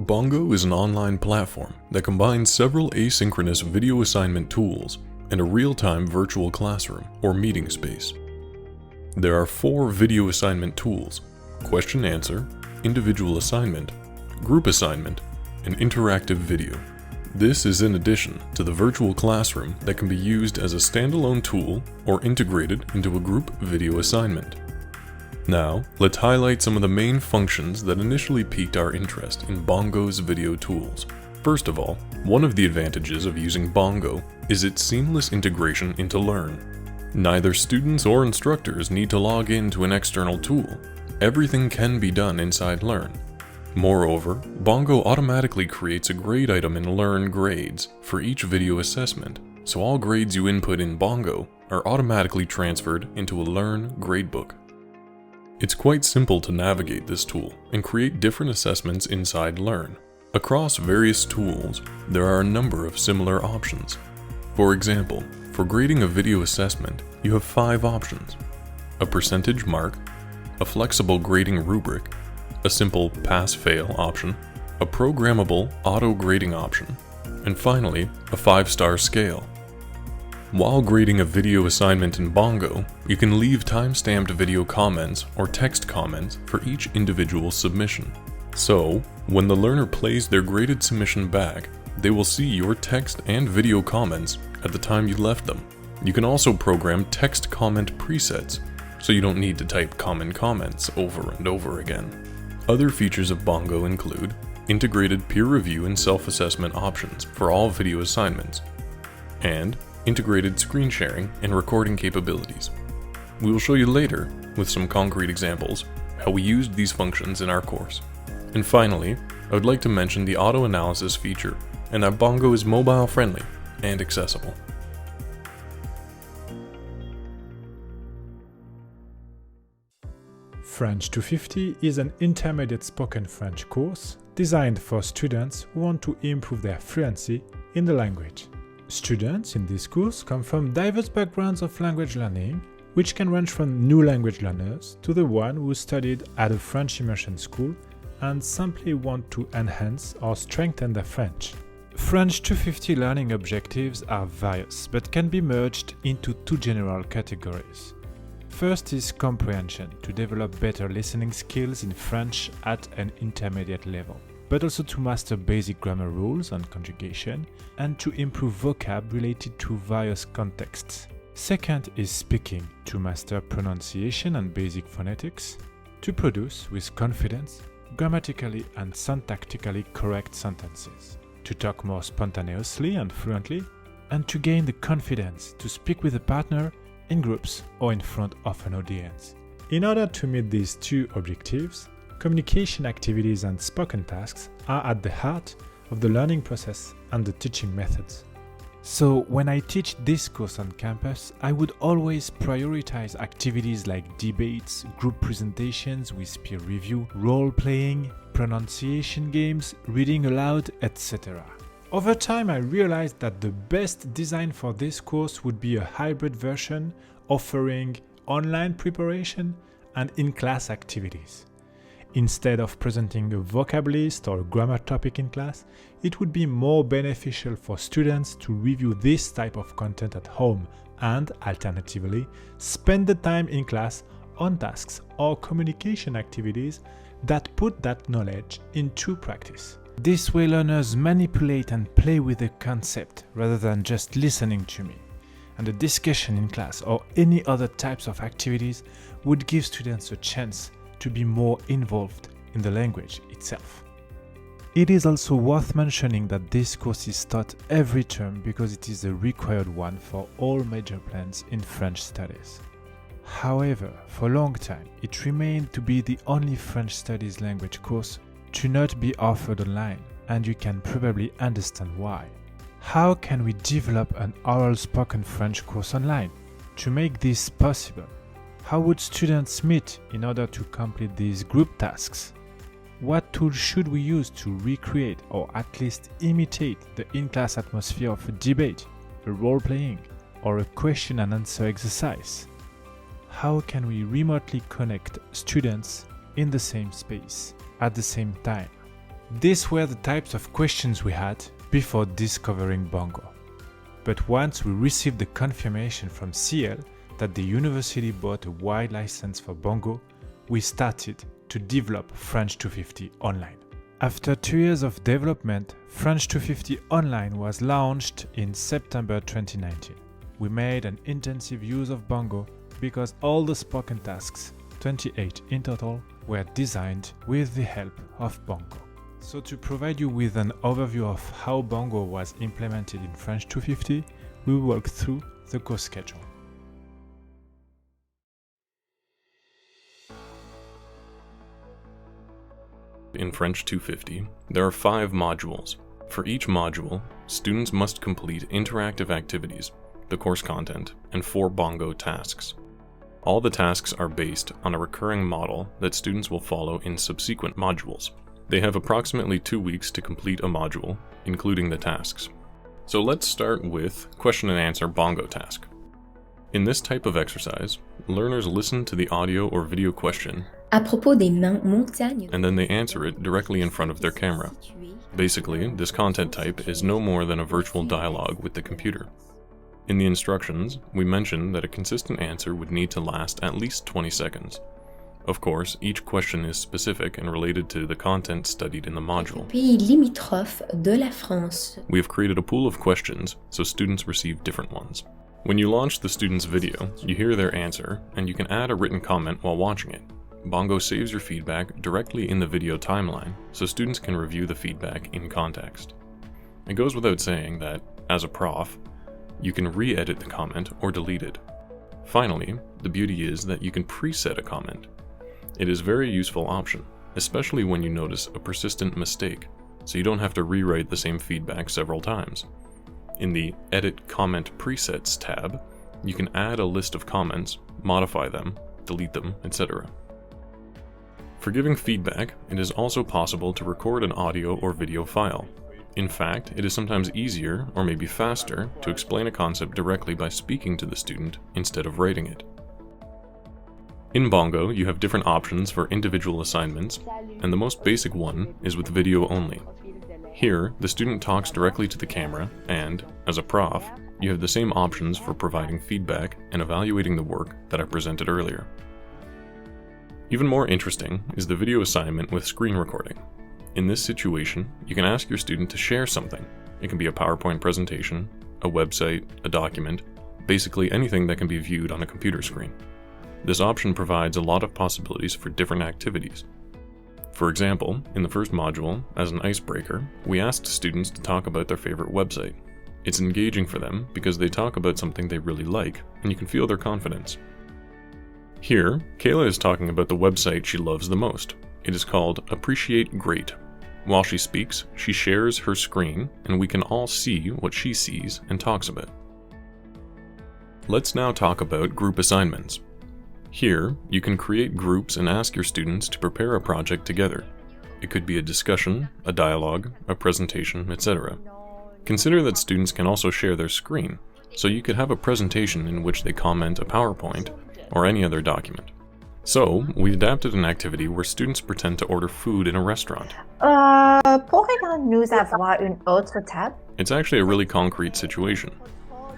Bongo is an online platform that combines several asynchronous video assignment tools and a real-time virtual classroom or meeting space. There are 4 video assignment tools: question answer, individual assignment, group assignment, and interactive video. This is in addition to the virtual classroom that can be used as a standalone tool or integrated into a group video assignment. Now, let's highlight some of the main functions that initially piqued our interest in Bongo's video tools. First of all, one of the advantages of using Bongo is its seamless integration into Learn. Neither students or instructors need to log in to an external tool. Everything can be done inside Learn. Moreover, Bongo automatically creates a grade item in Learn Grades for each video assessment, so all grades you input in Bongo are automatically transferred into a Learn gradebook. It's quite simple to navigate this tool and create different assessments inside Learn. Across various tools, there are a number of similar options. For example, for grading a video assessment, you have 5 options: a percentage mark, a flexible grading rubric, a simple pass-fail option, a programmable auto-grading option, and finally, a 5-star scale. While grading a video assignment in Bongo, you can leave time-stamped video comments or text comments for each individual submission. So, when the learner plays their graded submission back, they will see your text and video comments at the time you left them. You can also program text comment presets, so you don't need to type common comments over and over again. Other features of Bongo include integrated peer review and self-assessment options for all video assignments, and integrated screen sharing and recording capabilities. We will show you later, with some concrete examples, how we used these functions in our course. And finally, I would like to mention the auto-analysis feature and that Bongo is mobile-friendly and accessible. French 250 is an intermediate spoken French course designed for students who want to improve their fluency in the language. Students in this course come from diverse backgrounds of language learning, which can range from new language learners to the one who studied at a French immersion school and simply want to enhance or strengthen their French. French 250 learning objectives are various, but can be merged into 2 general categories. First is comprehension, to develop better listening skills in French at an intermediate level, but also to master basic grammar rules and conjugation, and to improve vocab related to various contexts. Second is speaking, to master pronunciation and basic phonetics, to produce with confidence, grammatically and syntactically correct sentences, to talk more spontaneously and fluently, and to gain the confidence to speak with a partner in groups or in front of an audience. In order to meet these 2 objectives, communication activities and spoken tasks are at the heart of the learning process and the teaching methods. So when I teach this course on campus, I would always prioritize activities like debates, group presentations with peer review, role-playing, pronunciation games, reading aloud, etc. Over time, I realized that the best design for this course would be a hybrid version offering online preparation and in-class activities. Instead of presenting a vocab list or a grammar topic in class, it would be more beneficial for students to review this type of content at home and, alternatively, spend the time in class on tasks or communication activities that put that knowledge into practice. This way, learners manipulate and play with the concept rather than just listening to me. And the discussion in class or any other types of activities would give students a chance to be more involved in the language itself. It is also worth mentioning that this course is taught every term because it is a required one for all major plans in French studies. However, for a long time, it remained to be the only French studies language course to not be offered online, and you can probably understand why. How can we develop an oral spoken French course online? To make this possible, how would students meet in order to complete these group tasks? What tools should we use to recreate or at least imitate the in-class atmosphere of a debate, a role-playing, or a question and answer exercise? How can we remotely connect students in the same space at the same time? These were the types of questions we had before discovering Bongo. But once we received the confirmation from CL that the university bought a wide license for Bongo, we started to develop French 250 online. After 2 years of development, French 250 Online was launched in September 2019. We made an intensive use of Bongo because all the spoken tasks, 28 in total, were designed with the help of Bongo. So to provide you with an overview of how Bongo was implemented in French 250, we will walk through the course schedule. In French 250, there are 5 modules. For each module, students must complete interactive activities, the course content, and 4 Bongo tasks. All the tasks are based on a recurring model that students will follow in subsequent modules. They have approximately 2 weeks to complete a module, including the tasks. So let's start with question and answer Bongo task. In this type of exercise, learners listen to the audio or video question À propos des montagnes, and then they answer it directly in front of their camera. Basically, this content type is no more than a virtual dialogue with the computer. In the instructions, we mentioned that a consistent answer would need to last at least 20 seconds. Of course, each question is specific and related to the content studied in the module. pays limitrophe de la France. We have created a pool of questions, so students receive different ones. When you launch the student's video, you hear their answer, and you can add a written comment while watching it. Bongo saves your feedback directly in the video timeline, so students can review the feedback in context. It goes without saying that, as a prof, you can re-edit the comment or delete it. Finally, the beauty is that you can preset a comment. It is a very useful option, especially when you notice a persistent mistake, so you don't have to rewrite the same feedback several times. In the Edit Comment Presets tab, you can add a list of comments, modify them, delete them, etc. For giving feedback, it is also possible to record an audio or video file. In fact, it is sometimes easier, or maybe faster, to explain a concept directly by speaking to the student instead of writing it. In Bongo, you have different options for individual assignments, and the most basic one is with video only. Here, the student talks directly to the camera, and, as a prof, you have the same options for providing feedback and evaluating the work that I presented earlier. Even more interesting is the video assignment with screen recording. In this situation, you can ask your student to share something. It can be a PowerPoint presentation, a website, a document, basically anything that can be viewed on a computer screen. This option provides a lot of possibilities for different activities. For example, in the first module, as an icebreaker, we asked students to talk about their favorite website. It's engaging for them because they talk about something they really like, and you can feel their confidence. Here, Kayla is talking about the website she loves the most. It is called Appreciate Great. While she speaks, she shares her screen, and we can all see what she sees and talks about. Let's now talk about group assignments. Here, you can create groups and ask your students to prepare a project together. It could be a discussion, a dialogue, a presentation, etc. Consider that students can also share their screen, so you could have a presentation in which they comment a PowerPoint or any other document. So, we adapted an activity where students pretend to order food in a restaurant. Pourrions-nous avoir une autre table? It's actually a really concrete situation.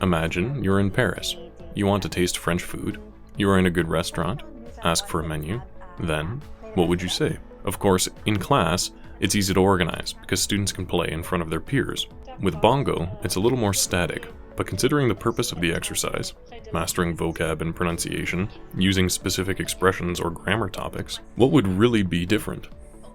Imagine you're in Paris. You want to taste French food. You are in a good restaurant. Ask for a menu. Then, what would you say? Of course, in class, it's easy to organize because students can play in front of their peers. With Bongo, it's a little more static, but considering the purpose of the exercise, mastering vocab and pronunciation, using specific expressions or grammar topics, what would really be different?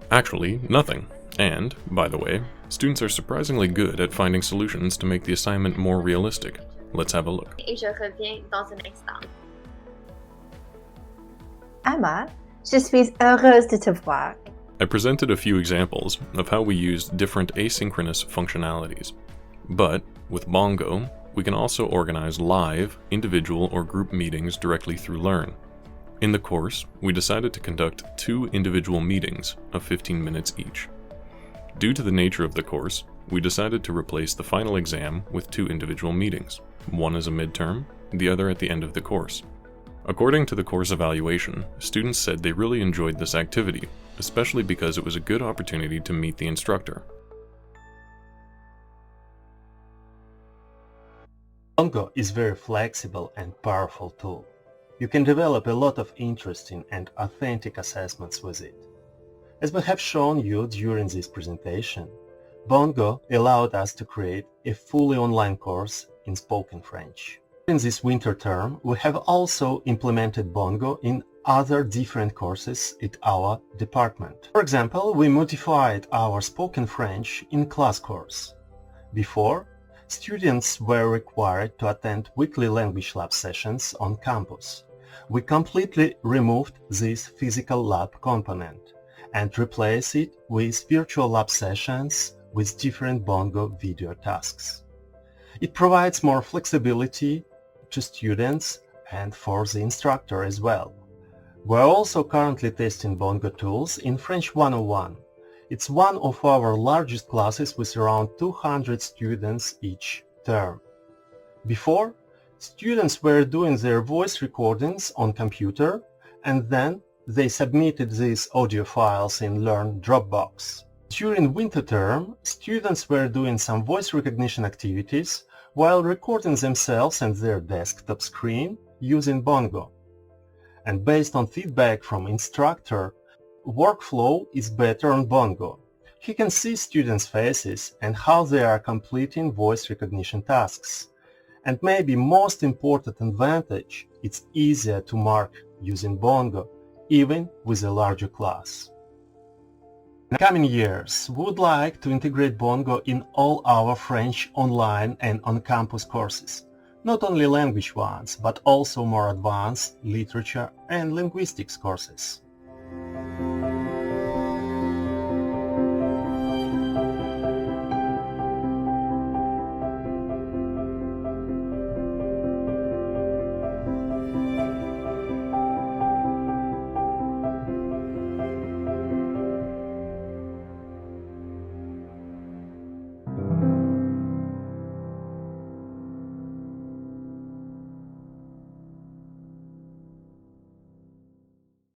Actually, nothing. And, by the way, students are surprisingly good at finding solutions to make the assignment more realistic. Let's have a look. Et je reviens dans un instant. Emma, je suis heureuse de te voir. I presented a few examples of how we used different asynchronous functionalities. But, with Bongo, we can also organize live, individual, or group meetings directly through Learn. In the course, we decided to conduct 2 individual meetings of 15 minutes each. Due to the nature of the course, we decided to replace the final exam with 2 individual meetings, one as a midterm, the other at the end of the course. According to the course evaluation, students said they really enjoyed this activity, especially because it was a good opportunity to meet the instructor. Bongo is very flexible and powerful tool. You can develop a lot of interesting and authentic assessments with it. As we have shown you during this presentation, Bongo allowed us to create a fully online course in spoken French. In this winter term, we have also implemented Bongo in other different courses at our department. For example, we modified our spoken French in class course. Before, students were required to attend weekly language lab sessions on campus. We completely removed this physical lab component and replaced it with virtual lab sessions with different Bongo video tasks. It provides more flexibility to students and for the instructor as well. We're also currently testing Bongo tools in French 101. It's one of our largest classes with around 200 students each term. Before, students were doing their voice recordings on computer and then they submitted these audio files in Learn Dropbox. During winter term, students were doing some voice recognition activities while recording themselves and their desktop screen using Bongo. And based on feedback from instructor, workflow is better on Bongo. He can see students' faces and how they are completing voice recognition tasks. And maybe most important advantage, it's easier to mark using Bongo, even with a larger class. In the coming years, we would like to integrate Bongo in all our French online and on-campus courses, not only language ones, but also more advanced literature and linguistics courses.